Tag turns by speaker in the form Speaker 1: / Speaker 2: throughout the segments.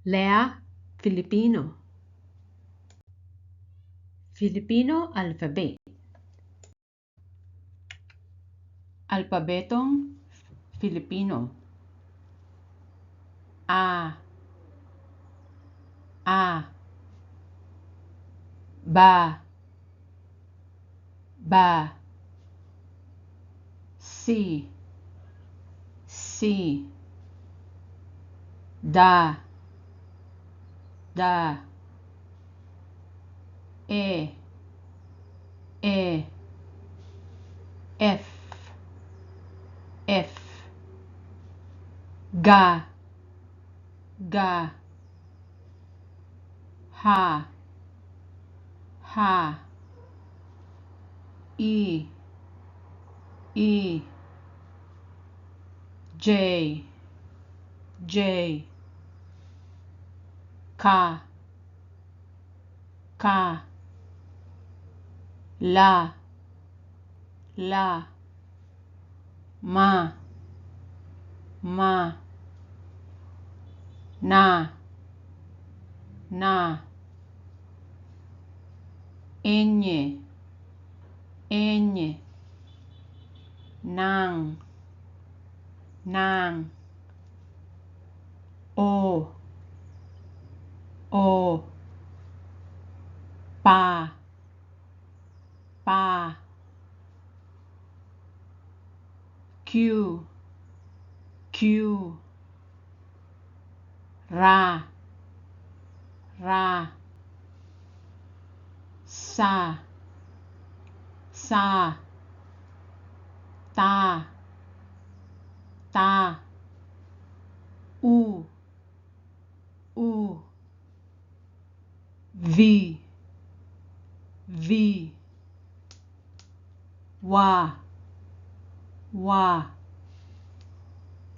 Speaker 1: Lær Filipino. Filipino-alfabet. Alpabetong Filipino. A, ba, C, da, E, F, ga, ha, I, J, ka, la, ma, na, enye, nang, o, pa, Q, ra, sa, ta, u, v, wa,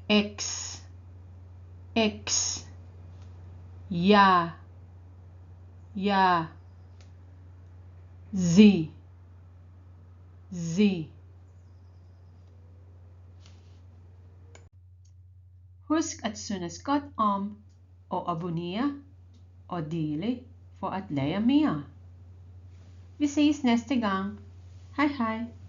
Speaker 1: x, ya, z. Husk at suneskat o abonera och dela för att lära mer. Vi ses nästa gång. Hej hej!